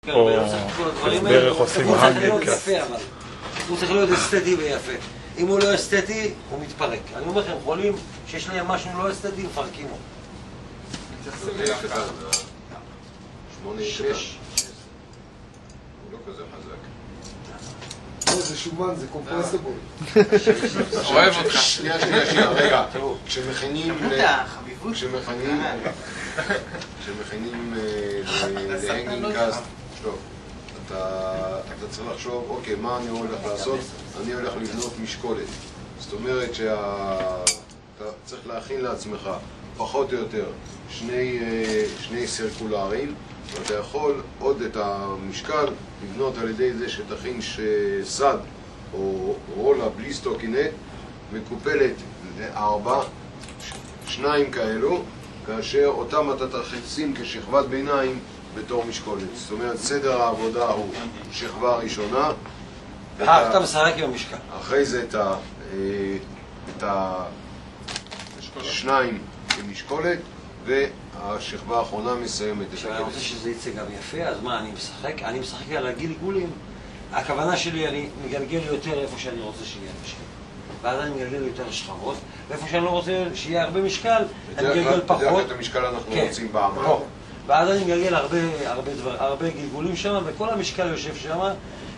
או בערך עושים הנגד כזה. הוא צריך להיות אסתטי ויפה. אם הוא לא אסתטי, הוא מתפרק. אני אומר לכם, חולים שיש להם משהו לא אסתטי, מפרקים אותו. 8-6 הוא לא כזה חזק. זה שומן, זה קומפרסיבול. אוהב אותך. שנייה, רגע. כשמכינים להנגינג קאסט, אתה צריך לחשוב, אוקיי, מה אני הולך לעשות? אני הולך לבנות משקולת. זאת אומרת שאתה צריך להכין לעצמך פחות או יותר שני סרקולרים, ואתה יכול עוד את המשקל לבנות על ידי זה שתכין סד או רולה בלי סטוקינט מקופלת ל4, 2 כאלו, כאשר אותם אתה תשים כשכבת ביניים בתור משקולת. זאת אומרת, סדר העבודה הוא שכבה ראשונה, אתה משחק עם המשקל. אחרי זה את השניים כמשקולת, והשכבה האחרונה מסיימת את עכשיו אני רוצה שזה יצא גם יפה, אז מה, אני משחק? אני משחק על הגלגולים. הכוונה שלי, אני מגלגל יותר איפה שאני רוצה שיהיה משקל. ואז אני מגלגל יותר שכבות, ואיפה שאני לא רוצה שיהיה הרבה משקל, אני מגלגל פחות. בדרך כלל את המשקל אנחנו רוצים בעמד. ואז אני מגלגל הרבה גלגולים שם, וכל המשקל יושב שם,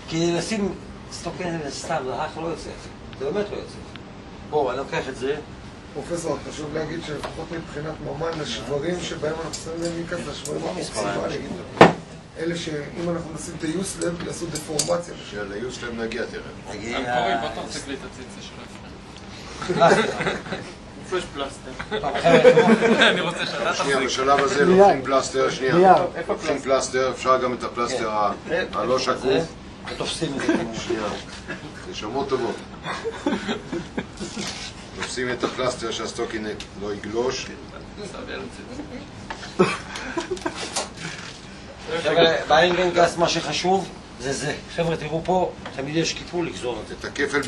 כי לשים סטוקן סתם, זה רק לא יוצא. זה באמת לא יוצא. בואו, אני לוקח את זה. פרופסור, חשוב להגיד שלפחות מבחינת ממן השברים שבהם אנחנו שמים להם מיקס, השברים המקסימליים. אלה שאם אנחנו נשים את היוסלב, יעשו דפורמציה. ליוסלב נגיע תראה. קורי, בוא תחזיק לי את הציצה שלך. איפה יש פלסטר? אני רוצה שאתה תחזיק. שנייה, בשלב הזה לוקחים פלסטר, שנייה. לוקחים פלסטר, אפשר גם את הפלסטר הלא שקוף. ותופסים את זה. שנייה. נשמות טובות. תופסים את הפלסטר שהסטוקינט לא יגלוש. חבר'ה, בהנגינג קאסט מה שחשוב זה זה. חבר'ה, תראו פה, תמיד יש קיפול לגזור את זה. את הכפל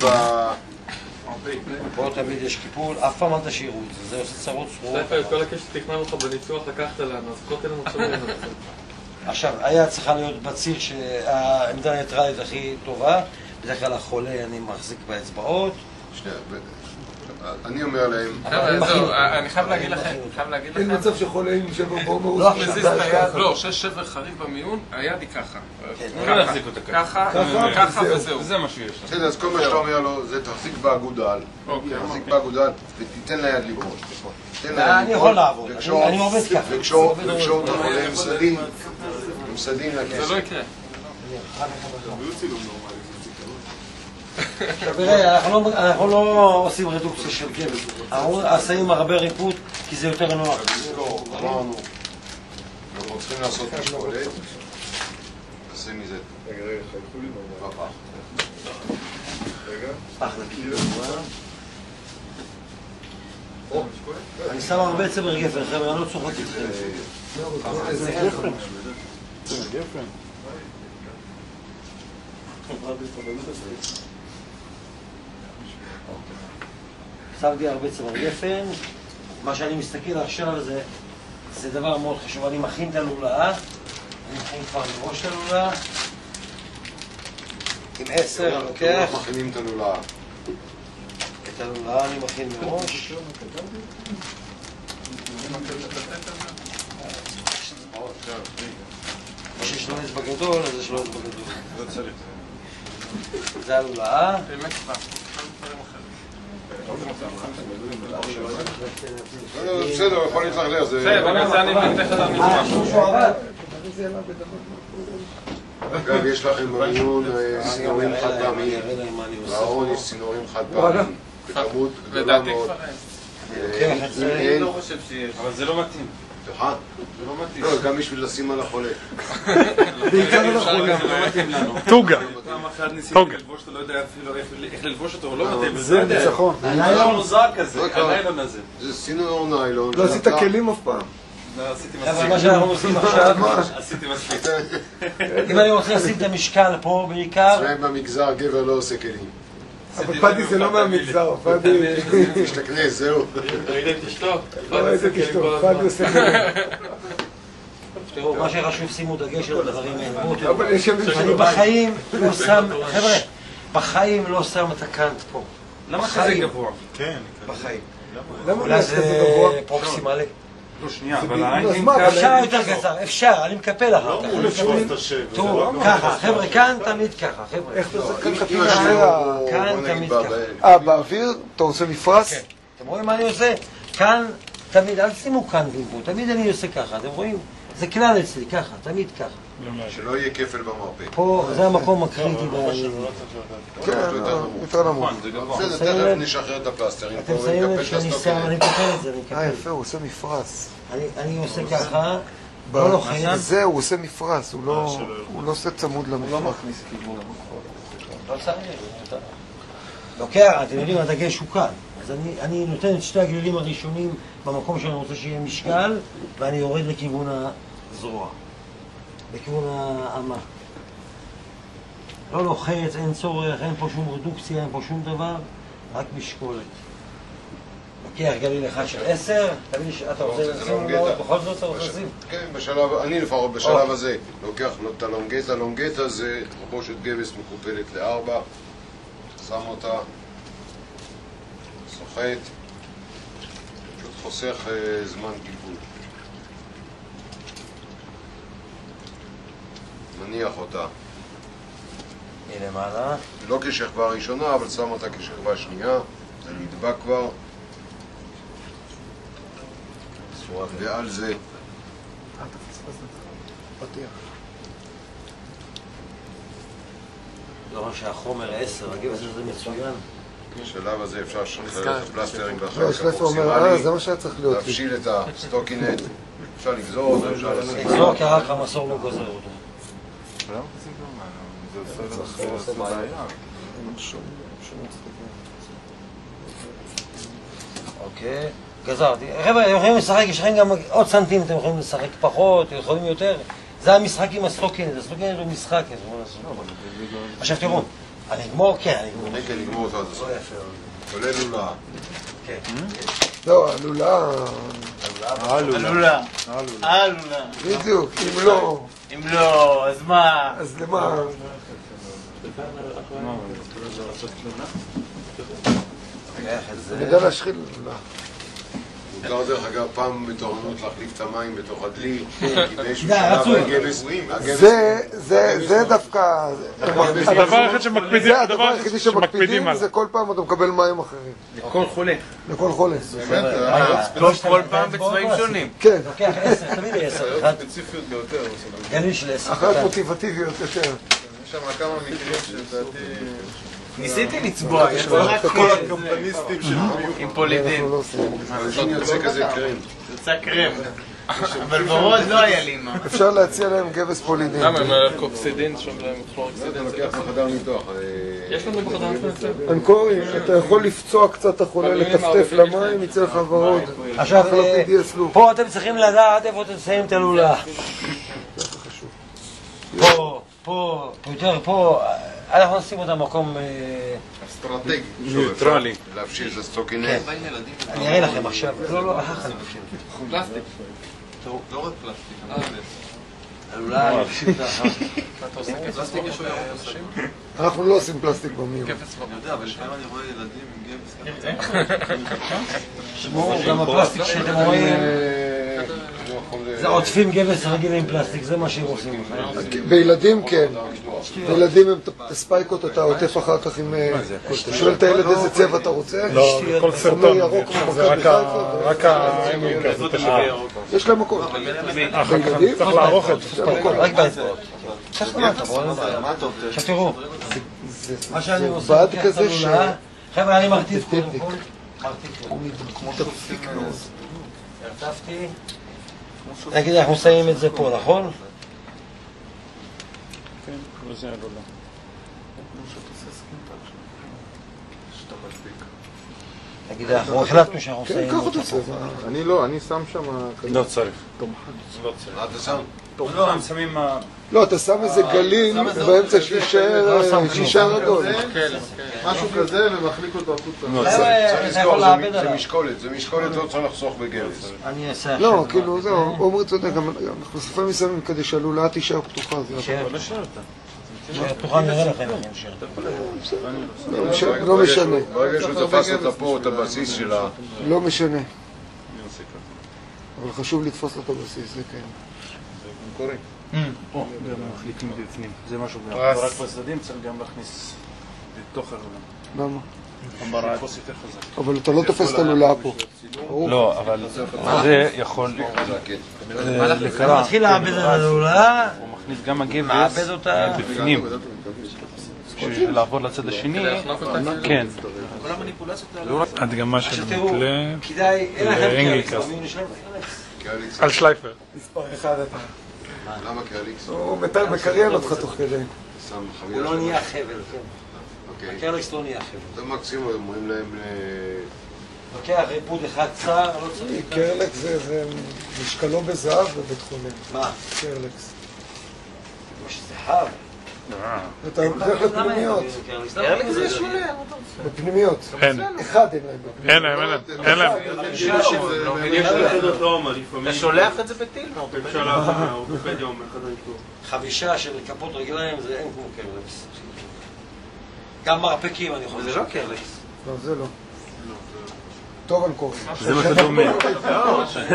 פה תמיד יש קיפול, אף פעם אל תשאירו את זה, זה עושה צרות צרורות. כל הקש שתכנן אותך בניצוח לקחת לנו, אז כל תן לנו צורים. עכשיו, היה צריכה להיות בציר שהעמדה הניטרלית הכי טובה, בדרך כלל החולה אני מחזיק באצבעות. שנייה, אני אומר להם... אני חייב להגיד לכם, אין מצב שחולה עם שבר באומר לא, מזיז את היד, לא, שיש שבר חריף במיון, היד היא ככה. ככה וזהו. זה מה שיש. בסדר, אז כל מה שאתה אומר לו, זה תחזיק באגודל. תחזיק באגודל ותיתן ליד ליפול. אני יכול לעבוד, אני עובד ככה. וקשור את החולה עם סדין לכסף. זה לא יקרה. חבר'ה, אנחנו לא עושים רדוקציה של כבד, אנחנו עושים הרבה ריפוט כי זה יותר נוח. אמרנו, אנחנו צריכים לעשות משקולת, נעשה מזה פח. פח נקי. אני שם הרבה צמר גפן, חבר'ה, אני לא צוחק איתכם. זה גפן. זה גפן. שמתי הרבה צמר גפן. מה שאני מסתכל עכשיו זה דבר מאוד חשוב. אני מכין את הלולאה, אני מכין כבר מראש את הלולאה. עם 10 אני לוקח. אנחנו מכינים את הלולאה. את הלולאה אני מכין מראש. מה שיש לו אצבע גדול, אז יש לו אצבע גדול. לא צריך. זה הלולאה. בסדר, יכול להתלכלך, זה... בסדר, זה אני מתחת למזרח. אגב, יש לכם במיון סינורים חד פעמיים. בארון יש סינורים חד פעמיים. בכמות גדולה מאוד. אני לא חושב שיש. אבל זה לא מתאים. סליחה? זה לא מתאים. לא, גם בשביל לשים על החולה. בעיקר על החולה. זה לא מתאים לנו. טוגה. פעם אחת ניסיתי ללבוש אותו, לא יודע אפילו איך ללבוש אותו, הוא לא מתאים. זה ניצחון. הניילון מוזר כזה, הניילון הזה. זה סינור ניילון. לא עשית כלים אף פעם. לא, עשיתי אבל מספיק. מה שאנחנו עושים עכשיו, עשיתי מספיק. אם אני רוצה לשים את המשקל פה בעיקר, אצלם במגזר גבר לא עושה כלים. אבל פאדי זה לא מהמגזר, פאדי... תשתכנס, זהו. ראיתם את אשתו? לא, איזה קשטור, פאדי עושה כלים. תראו, מה שחשוב שימו דגש על הדברים האלה. אבל יש שם אני בחיים לא שם, חבר'ה, בחיים לא שם את הקאנט פה. למה שזה גבוה? כן. בחיים. למה אולי זה גבוה? זה פרוקסימלי. לא, שנייה, אבל העין... אז מה, אפשר יותר קצר, אפשר, אני מקפל אחר כך. הוא לשמור את השם. תראו, ככה, חבר'ה, כאן תמיד ככה, חבר'ה. איך אתה עושה כאן אם כפי השם כאן הוא, בוא תמיד נגיד, ככה. באוויר? אתה עושה מפרש? כן. אתם רואים מה אני עושה? כאן, תמיד, אל שימו כאן במקום, תמיד אני עושה ככה, אתם רואים? זה כלל אצלי, ככה, תמיד ככה. שלא יהיה כפל במרפא. פה, זה המקום הקריטי כן, יותר נמוך. בסדר, תכף נשחרר את הפלסטרים פה אתם שמים לב ונקפל את שאני שם, הסטוקינט. אני מקפל את זה, אני מקפל. יפה, הוא עושה מפרש. אני עושה ככה, לא לוחץ. זה, הוא עושה מפרש, הוא לא עושה צמוד למפרש. לא צריך, לוקח, אתם יודעים, הדגש הוא כאן. אז אני נותן את שתי הגלילים הראשונים במקום שאני רוצה שיהיה משקל, ואני יורד לכיוון הזרוע, לכיוון האמה. לא לוחץ, אין צורך, אין פה שום רדוקציה, אין פה שום דבר, רק משקולת. לוקח גליל אחד של 10, תמיד אתה רוצה לשים לו, בכל זאת אתה רוצה לשים? כן, אני לפחות בשלב הזה לוקח את הלונגטה, הלונגטה זה תחבושת גבס מקופלת ל4, שם אותה, סוחט, פשוט חוסך זמן גלגול. מניח אותה. מלמעלה. לא כשכבה ראשונה, אבל שם אותה כשכבה שנייה, זה נדבק כבר. ועל זה לא שהחומר 10, הגבס הזה מצוין. בשלב הזה אפשר לשחרר את הפלסטרים לא, ואחר יש כך לך אומר, זה מה שהיה צריך להיות. להבשיל את הסטוקינט, אפשר לגזור אותו, אפשר לשים אצלו כי רק המסור לא גוזר אותו. זה עושה בעיה. אוקיי, גזרתי. חבר'ה, אתם יכולים לשחק, יש לכם גם עוד סנטים, אתם יכולים לשחק פחות, אתם יכולים יותר. זה המשחק עם הסטוקינט, הסטוקינט הוא משחק. עכשיו תראו, אני אגמור, כן, אני אגמור. כן, לגמור אותו עד הסוף. כולל לולה. כן. לא, עלולה... עלולה. עלולה. בדיוק, אם לא... אם לא, אז מה? אז למה... אני יודע להשחיל לולה. מותר דרך אגב פעם בתורנות להחליף את המים בתוך הדלי, כי באיזשהו די, שלב רצוי. הגבס... זה דווקא... הדבר היחיד שמקפידים, זה הדבר היחידי שמקפידים, זה כל פעם אתה מקבל מים אחרים. לכל חולה. לכל חולה. כל פעם בצבעים שונים. כן, לוקח 10, תמיד 10. אחד ספציפיות ביותר. גליל של 10. אחת מוטיבטיביות יותר. יש שם כמה מקרים שלדעתי... ניסיתי לצבוע, יצא רק הקמפניסטים של עם פולידין. אנחנו לא עושים. אנשים יוצא כזה קרם. יצא קרם. אבל ברוד לא היה לי מה. אפשר להציע להם גבס פולידין. למה? הם קוקסידין שם להם אתה כלורוקסידין. לוקח בחדר ניתוח. יש לנו בחדר ניתוח. אנקורי, אתה יכול לפצוע קצת את החולה, לטפטף למים, יצא לך ורוד. עכשיו, PDS פה אתם צריכים לדעת איפה אתם שמים את הלולה. פה, יותר פה, אנחנו נשים אותה במקום... אסטרטגי. ניוטרלי. להבשיל את הסטוקינט. אני אראה לכם עכשיו. לא, אחר אני מבשיל. פלסטיק. תראו. לא רק פלסטיק. הלולה, אני מבשיל אותה אחר. אתה עושה פלסטיק יש לו ירוק. אנחנו לא עושים פלסטיק במיון. אני יודע, אבל לפעמים אני רואה ילדים עם גבס. שמעו, גם הפלסטיק שאתם רואים, זה עוטפים גבס רגיל עם פלסטיק, זה מה שהם עושים. בילדים כן. בילדים הם את הספייקות אתה עוטף אחר כך עם... אתה שואל את הילד איזה צבע אתה רוצה? לא, כל אומר סרטון. ירוק כמו זה מכבי רק חיפה. יש להם הכל. אחר כך צריך לערוך את זה. רק באצבעות. ככה מה אתה רואה? עכשיו תראו, מה שאני עושה, בד לוקח את כזה הלולה, חבר'ה אני מרטיב קודם דבק. כל. מרטיב הוא דפק מאוד. הרטבתי. נגיד אנחנו שמים את זה פה, נכון? כן, וזה עלולה. נגיד, אנחנו החלטנו שאנחנו כן, עושים... קח אותו צבע. אני לא, אני שם שם... לא צריך. לא צריך. מה אתה שם? לא, הם שמים... לא, אתה שם איזה גליל באמצע שישה רגול. משהו כזה ומחליק אותו החוצה. צריך לזכור, זה משקולת. זה משקולת, לא צריך לחסוך בגרס. אני אעשה לא, כאילו, זהו, עומרי צודק, אנחנו לפעמים שמים כדי שהלולאה תישאר פתוחה. לא נשאר אותה. פתוחה נראה לכם, אני אשאר. לא משנה. ברגע שהוא תפס אותה פה, את הבסיס שלה... לא משנה. אבל חשוב לתפוס את הבסיס, זה כן. קוראים. פה, גם מחליקים בפנים. זה משהו גם. רק בצדדים צריך גם להכניס לתוך הרולה. למה? לתפוס יותר חזק. אבל אתה לא תופס את הלולאה פה. לא, אבל זה יכול לקרוא. מתחיל לעבד על הלולאה, הוא מכניס גם הגבס מעבד אותה. בפנים. לעבור לצד השני, כן. לא רק הדגמה של המתלה, כדאי, אין לכם ואנגליקס. קרליקס. על שלייפר. מספר אחד אתה. למה קרליקס? הוא מקריין אותך תוך כדי. שם הוא חבילה לא שלו. נהיה חבל, כן. אוקיי. הקרליקס לא נהיה חבל. זה מקסימום, אומרים להם... לוקח ריפוד אחד צר, לא צריך. קרלקס זה משקלו בזהב בבית חולים. מה? קרלקס. כמו שזה חב. אתה הולך לפנימיות. קרליקס זה שונה. בפנימיות. אין. אחד אין להם. אין להם. אתה שולח את זה בטיל? חבישה של כפות רגליים זה אין כמו קרליקס. גם מרפקים אני חושב. זה לא קרליקס. לא, זה לא. טוב על קוראים. זה משהו דומה.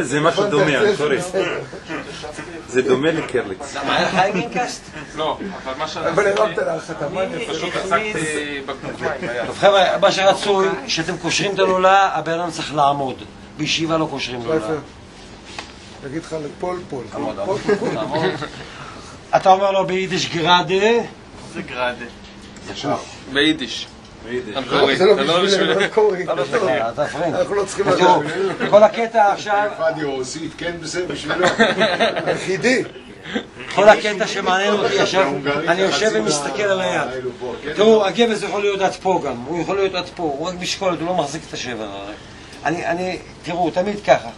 זה משהו דומה, סורי. זה דומה לקרליקס. למה, היה לך אייגנקאסט? לא, אבל מה ש... אבל הרמת להערכת המים. פשוט הצגתי בקבוק מים ביד. טוב חבר'ה, מה שרצוי, שאתם קושרים את הלולאה, הבן אדם צריך לעמוד. בישיבה לא קושרים לולאה. נגיד לך לפול פול. אתה אומר לו ביידיש גראדה. זה גראדה. ישר. ביידיש. זה לא בשביל קוראים. אתה פרנק. אנחנו לא צריכים תראו, כל הקטע עכשיו, פאדי רוסית, כן בסדר בשבילו. היחידי. כל הקטע שמעניין אותי עכשיו, אני יושב ומסתכל על היד. תראו, הגבס יכול להיות עד פה גם, הוא יכול להיות עד פה, הוא רק משקולת, הוא לא מחזיק את השבר הרי. תראו, תמיד ככה,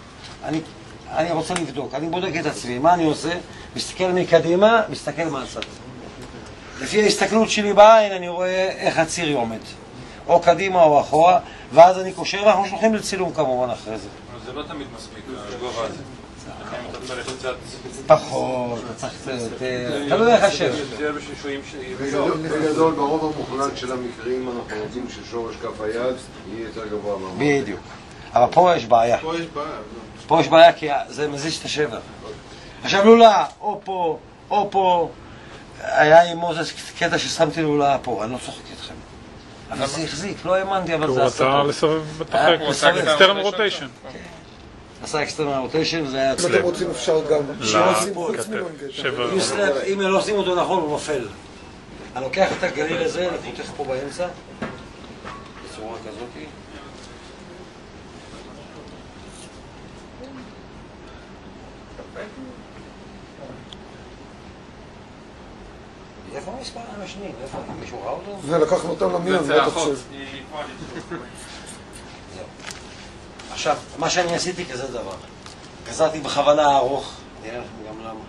אני רוצה לבדוק, אני בודק את עצמי, מה אני עושה? מסתכל מקדימה, מסתכל מהצד. לפי ההסתכלות שלי בעין אני רואה איך הציר עומד, או קדימה או אחורה, ואז אני קושר ואנחנו שולחים לצילום כמובן אחרי זה. זה לא תמיד מספיק, הגובה הזה. פחות, אתה צריך קצת יותר, תלוי איך השבר. בגדול, ברוב המוחלט של המקרים אנחנו רוצים ששורש כף היד יהיה יותר גבוה מהמוח. בדיוק. אבל פה יש בעיה. פה יש בעיה. פה יש בעיה כי זה מזיז את השבר. עכשיו לולה, או פה, או פה. היה עם מוזס קטע ששמתי לולה פה, אני לא צוחק אתכם. אבל זה החזיק, לא האמנתי, אבל זה עשה הוא טוב. רצה לסובב בתחק, אקסטרנל רוטיישן. עשה אקסטרנל רוטיישן, זה היה אם אצלם. אתם רוצים אפשר גם. שעושים חוץ מלונגט. אם לא עושים אותו נכון, הוא נופל. אני לוקח את הגליל הזה, אני חותך פה באמצע, בצורה כזאת. איפה המספר המשנים? איפה? מישהו ראה אותו? ולקחנו אותם למיון, זה לא האחות. תחשב. עכשיו, מה שאני עשיתי כזה דבר, גזרתי בכוונה ארוך, נראה לכם גם למה.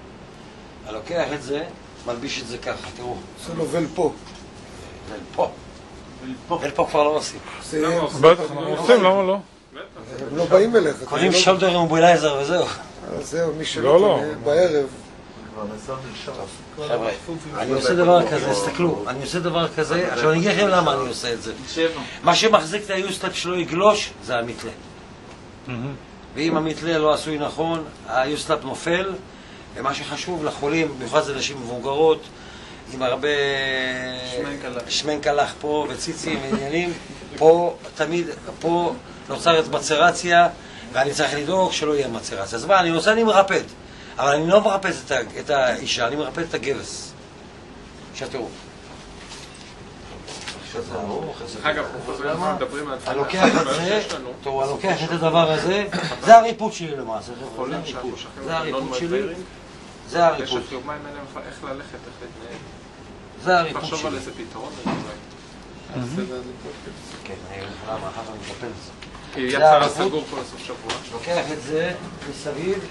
אני לוקח את זה, מלביש את זה ככה, תראו. עושה לו ול פה. פה. פה כבר לא עושים. בטח, אנחנו עושים, למה לא? הם לא באים אליך. קונים שולדר עם מובילייזר וזהו. זהו, מי לא, שלא לא. קונה בערב. חבר'ה, אני עושה דבר כזה, תסתכלו, אני עושה דבר כזה, עכשיו אני אגיד לכם למה אני עושה את זה. מה שמחזיק את היוסטאפ שלו יגלוש, זה המתלה. ואם המתלה לא עשוי נכון, היוסטאפ נופל, ומה שחשוב לחולים, במיוחד זה נשים מבוגרות, עם הרבה שמנקלח פה וציצים ועניינים, פה תמיד, פה נוצרת מצרציה, ואני צריך לדאוג שלא יהיה מצרציה. אז מה אני עושה? אני מרפד. אבל אני לא מרפד את האישה, אני מרפד את הגבס. עכשיו תראו. אגב, מדברים על אני לוקח את זה, תראו, אני לוקח את הדבר הזה, זה הריפוד שלי למעשה, זה הריפוד. זה הריפוד שלי, זה הריפוד. יש יומיים אין להם איך ללכת, איך להתנהל. זה הריפוד תחשוב על שלי. איזה פתרון. כן, אני הולך למה, אחר כך אני מטפל את זה. כי יצר סגור כל הסוף שבוע. לוקח את זה מסביב.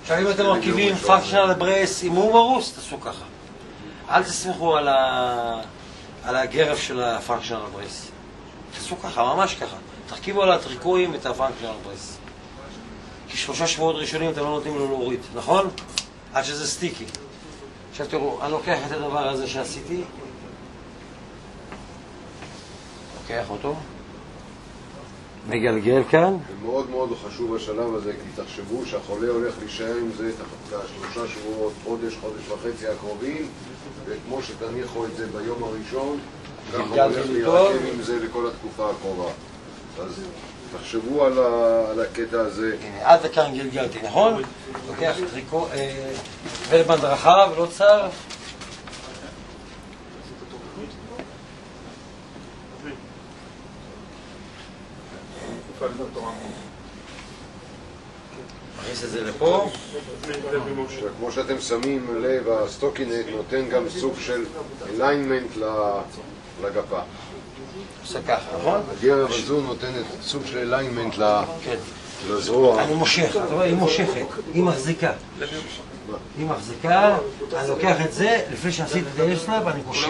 עכשיו אם אתם מרכיבים פונקשיונל ברייס עם הומורוס, תעשו ככה. אל תסמכו על הגרף של הפונקשיונל ברייס. תעשו ככה, ממש ככה. תרכיבו על הטריקויים את הפונקשיונל ברייס. כי 3 שבועות ראשונים אתם לא נותנים לו להוריד, נכון? עד שזה סטיקי. עכשיו תראו, אני לוקח את הדבר הזה שעשיתי. לוקח אותו. מגלגל כאן. ומאוד מאוד חשוב השלב הזה, כי תחשבו שהחולה הולך להישאר עם זה תחת 3 שבועות, חודש, חודש וחצי הקרובים, וכמו שתניחו את זה ביום הראשון, ככה הוא הולך להירקב עם זה לכל התקופה הקרובה. אז תחשבו על הקטע הזה. הנה, עד לכאן גלגלתי, נכון? לוקח טריקו, ולבנד רחב, לא צר. מכניס את זה לפה. כמו שאתם שמים לב, הסטוקינט נותן גם סוג של אליינמנט לגפה. עושה ככה, נכון? הגרב הזו נותנת סוג של אליינמנט לזרוע. אני מושך, אתה רואה, היא מושכת, היא מחזיקה. היא מחזיקה, אני לוקח את זה, לפני שעשיתי את היסלאב, אני קושר.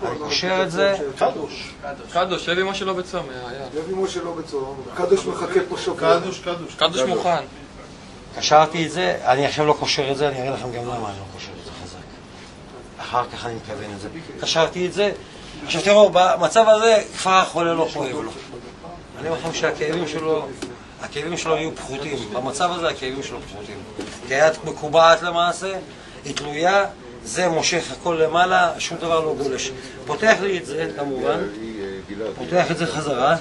אני קושר את זה. קדוש, לב אמו שלא בצום. לב אמו שלא בצום. קדוש מחכה פה שבוע. קדוש מוכן. קשרתי את זה, אני עכשיו לא קושר את זה, אני אראה לכם גם למה אני לא קושר את זה חזק. אחר כך אני מכוון את זה. קשרתי את זה. עכשיו תראו, במצב הזה כבר החולה לא כואב לו. אני אומר לכם שהכאבים שלו יהיו פחותים. במצב הזה הכאבים שלו פחותים. כי היד מקובעת למעשה, היא תלויה, זה מושך הכל למעלה, שום דבר לא גולש. פותח לי את זה כמובן, פותח את זה חזרה,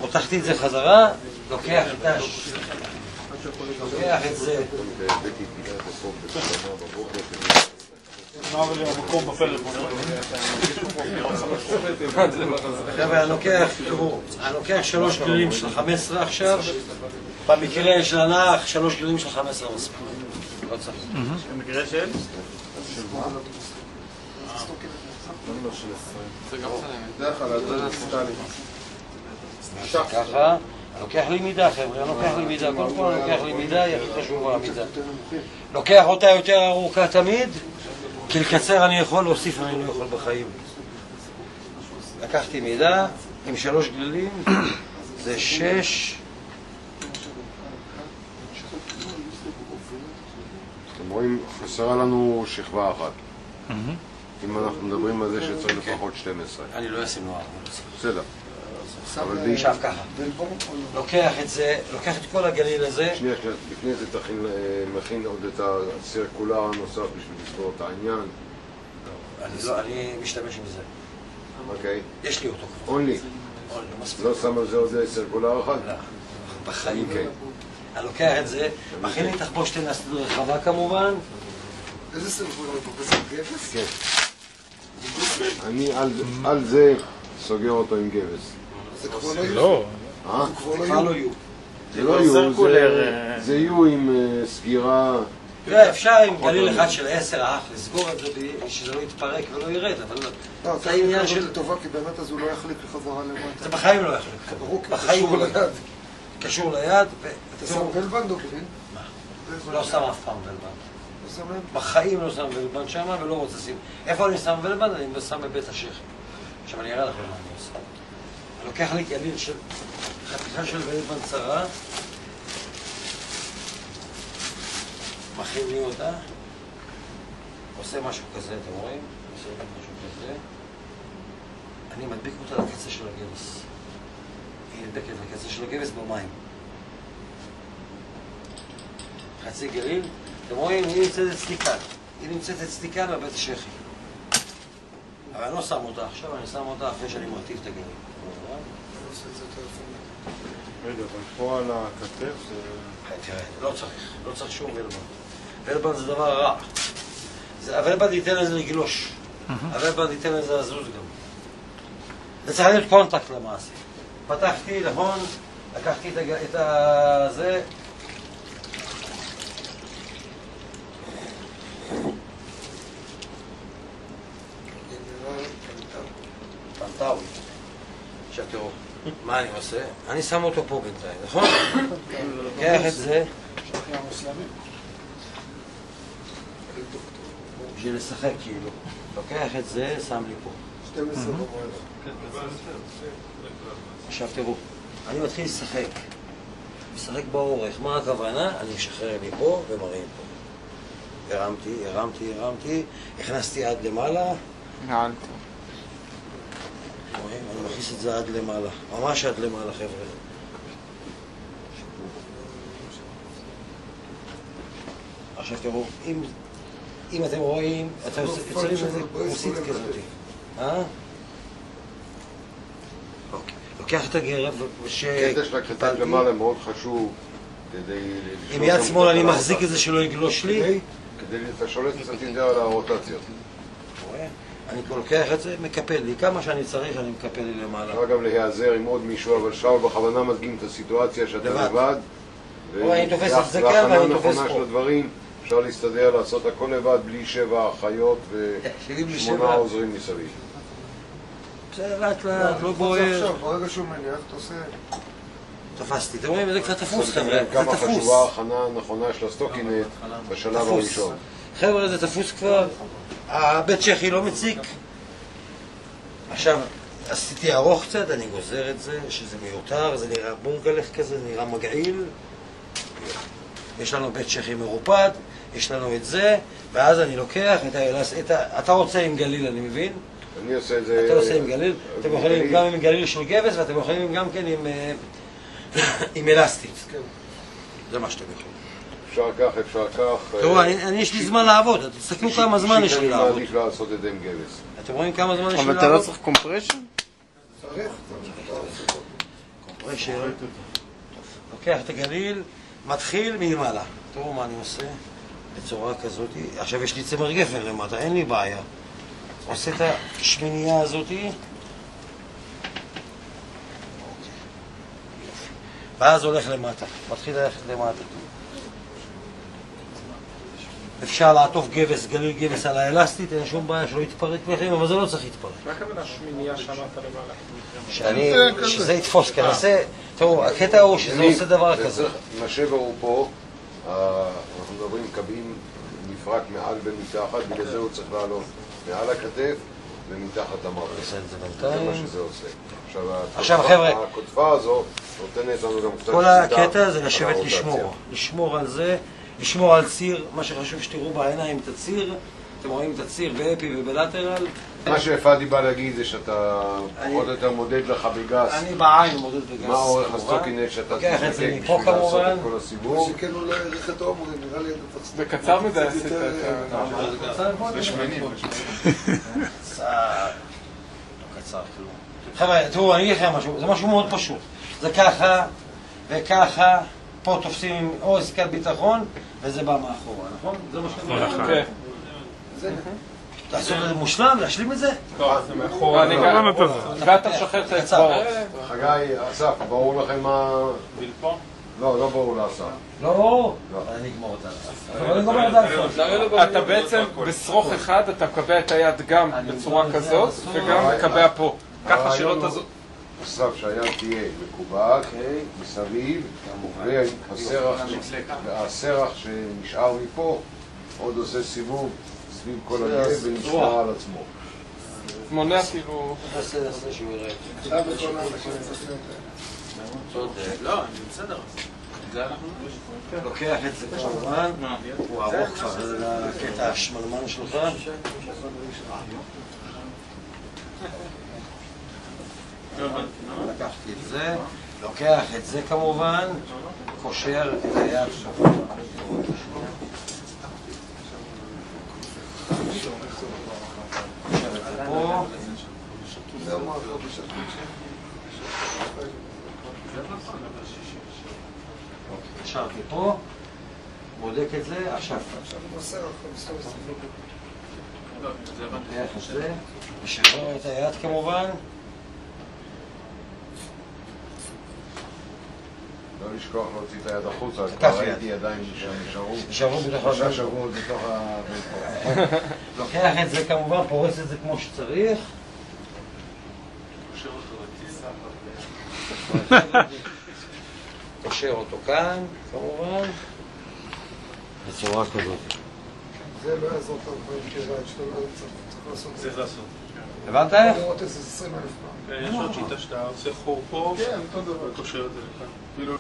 פותחתי את זה חזרה, לוקח את זה. חבר'ה, אני לוקח 3 גלילים של 15 עכשיו, במקרה של הנח 3 גלילים של 15 מספיק. לא צריך. במקרה של? ככה, אני לוקח לי מידה חבר'ה, אני לוקח לי מידה, קודם כל אני לוקח לי מידה, היא הכי חשובה המידה. לוקח אותה יותר ארוכה תמיד, כי לקצר אני יכול, להוסיף אני לא יכול בחיים. לקחתי מידה עם 3 גלילים, זה 6. אתם רואים, חסרה לנו שכבה אחת. אם אנחנו מדברים על זה שצריך לפחות 12. אני לא אשים לו 4. בסדר. עכשיו ככה, לוקח את זה, לוקח את כל הגליל הזה. שנייה, לפני זה מכין עוד את הסרקולר הנוסף בשביל לסגור את העניין. אני משתמש עם זה. אוקיי. יש לי אותו כבר. אונלי. לא שם על זה עוד סרקולר אחד? לא, בחיים. אני לוקח את זה, מכין לי תחבושת רחבה כמובן. איזה סרקולר פרופסור גבס? כן. אני על זה סוגר אותו עם גבס. זה כבר לא יהיו. לא. זה כבר לא יהיו. זה לא יהיו, זה יהיו עם סגירה. אפשר עם גליל אחד של 10 האח לסגור את זה שזה לא יתפרק ולא ירד, אבל זה העניין של טובה, כי באמת אז הוא לא יחליק לחזרה למטה. זה בחיים לא יחליק. ברור, קשור ליד. קשור ליד. אתה שם ולבנד או כן? לא שם אף פעם ולבנד. בחיים לא שם ולבנד שם ולא רוצה לשים. איפה אני שם ולבנד? אני שם בבית השכם. עכשיו אני אראה לכם מה אני עושה. אני לוקח לי גליל של חתיכה של ולבנד צרה, מכין לי אותה, עושה משהו כזה, אתם רואים? עושה משהו כזה. אני מדביק אותה לקצה של הגבס. היא נדבקת לקצה של הגבס במים. חצי גליל. אתם רואים? היא נמצאת אצלי כאן. היא נמצאת אצלי כאן בבית השכי. אבל אני לא שם אותה עכשיו, אני שם אותה אחרי שאני מרטיב את הגליל. רגע, אבל פה על הכתף זה... תראה, לא צריך שום ולבנד. ולבנד זה דבר רע. הוולבנד ייתן לזה לגלוש. הוולבנד ייתן לזה לזוז גם. זה צריך להיות קונטקט למעשה. פתחתי, נכון, לקחתי את זה. מה אני עושה? אני שם אותו פה בינתיים, נכון? לוקח את זה בשביל לשחק כאילו. לוקח את זה, שם לי פה. 12 במועד. עכשיו תראו, אני מתחיל לשחק. משחק באורך. מה הכוונה? אני משחרר לי פה ומרים פה. הרמתי, הכנסתי עד למעלה. נעלת. אני מכניס את זה עד למעלה. ממש עד למעלה, חבר'ה. עכשיו תראו, אם אתם רואים, אתם יוצרים איזה כוסית כזאת. אוקיי. לוקח את הגרב קטע של הכתב למעלה מאוד חשוב כדי... עם יד שמאל אני מחזיק את זה שלא יגלוש לי. כדי לשולט קצת יותר על הרוטציות. אני לוקח את זה, מקפל לי. כמה שאני צריך אני מקפל לי למעלה. אפשר גם להיעזר עם עוד מישהו, אבל שם בכוונה מדגים את הסיטואציה שאתה לבד. אני תופס את זה כאן ואני תופס פה. של הדברים, אפשר להסתדר, לעשות הכל לבד, בלי 7 אחיות ו8 עוזרים מסביב. בסדר, לאט לאט, לא בוער. ברגע שהוא מניח, אתה עושה... תפסתי, אתם רואים? זה קצת תפוס, חבר'ה. זה כמה תפוס. חשובה ההכנה הנכונה של הסטוקינט בשלב הראשון. חבר'ה, זה תפוס כבר. הבית צ'כי לא מציק. עכשיו, עשיתי ארוך קצת, אני גוזר את זה, שזה מיותר, זה נראה בונגלך כזה, זה נראה מגעיל. יש לנו בית צ'כי מרופד, יש לנו את זה, ואז אני לוקח את אתה רוצה עם גליל, אני מבין? אני עושה את זה... אתה עושה עם גליל, אתם יכולים גם עם גליל של גבס, ואתם יכולים גם כן עם אלסטית. זה מה שאתם יכולים. אפשר כך... תראו, יש לי זמן לעבוד, תסתכלו כמה זמן יש לי לעבוד. אני מעדיף לעשות את זה עם גבס. אתם רואים כמה זמן יש לי לעבוד? אבל אתה לא צריך קומפרשן? צריך. קומפרשן. לוקח את הגליל, מתחיל מלמעלה. תראו מה אני עושה בצורה כזאת. עכשיו יש לי צמר גפן למטה, אין לי בעיה. עושה את השמינייה הזאת. ואז הולך למטה. מתחיל ללכת למטה. אפשר לעטוף גבס, גליל גבס על האלסטית, אין שום בעיה שלא יתפרק לכם, אבל זה לא צריך להתפרק. מה הכוונה שמינייה שאמרת למעלה? שזה יתפוס, כי נעשה... תראו, הקטע הוא שזה עושה דבר כזה. אם השבר הוא פה, אנחנו מדברים קבים נפרק מעל ומתחת, בגלל זה הוא צריך לעלות מעל הכתף ומתחת המרפק. זה מה שזה עושה. עכשיו חבר'ה, הכותפה הזו נותנת לנו גם קצת... כל הקטע זה לשבת לשמור. לשמור על זה, לשמור על ציר, מה שחשוב שתראו בעיניים את הציר. אתם רואים את הציר באפי ובלטרל. מה שאפאדי בא להגיד זה שאתה פחות או יותר מודד לך בגס. אני בעין מודד בגס. מה אורך הסטוקינט שאתה לוקח את זה מפה כמובן. כל הסיבוב. שכן הוא לא העריך את העומרי, נראה לי... בקצר מדי עשית את זה. זה שמנים. לא קצר כלום. חבר'ה, תראו, אני אגיד לכם משהו, זה משהו מאוד פשוט. זה ככה וככה, פה תופסים או עסקת ביטחון, וזה בא מאחורה, נכון? זה מה שאני אומר. כן. לעשות את זה מושלם, להשלים את זה? לא, זה מאחורה. ואתה משחרר את האצבעות. חגי, אסף, ברור לכם מה... בלפון? לא ברור לאסף. לא, אני אגמור את זה. אבל אני גומר את זה. אתה בעצם בסרוך אחד אתה מקבע את היד גם בצורה כזאת וגם מקבע פה. ככה שלא תזוז. אסף שהיד תהיה מקובעת מסביב, והסרח שנשאר מפה עוד עושה סיבוב סביב כל הגב ונשאר על עצמו. מונע כאילו... נעשה שהוא יראה. לא, אני בסדר. לוקח את זה כמובן, הוא ארוך כבר לקטע השמלמן שלך. לקחתי את זה, לוקח את זה כמובן, קושר את היד שלך. קושר את זה פה. קשרתי פה, בודק את זה, עכשיו לוקח את זה, משחרר את היד כמובן. לא לשכוח להוציא את היד החוצה, כבר ראיתי ידיים שנשארו שלושה שבועות בתוך הבית. לוקח את זה כמובן, פורס את זה כמו שצריך. קושר אותו כאן, כמובן, בצורה כזאת. זה לא יעזור טוב במקרה, שאתה לא צריך לעשות. צריך לעשות. הבנת? לראות איזה 20,000 פעם. יש עוד שיטה שאתה עושה חור פה, כן, אותו דבר. וקושר את זה לכאן. כאילו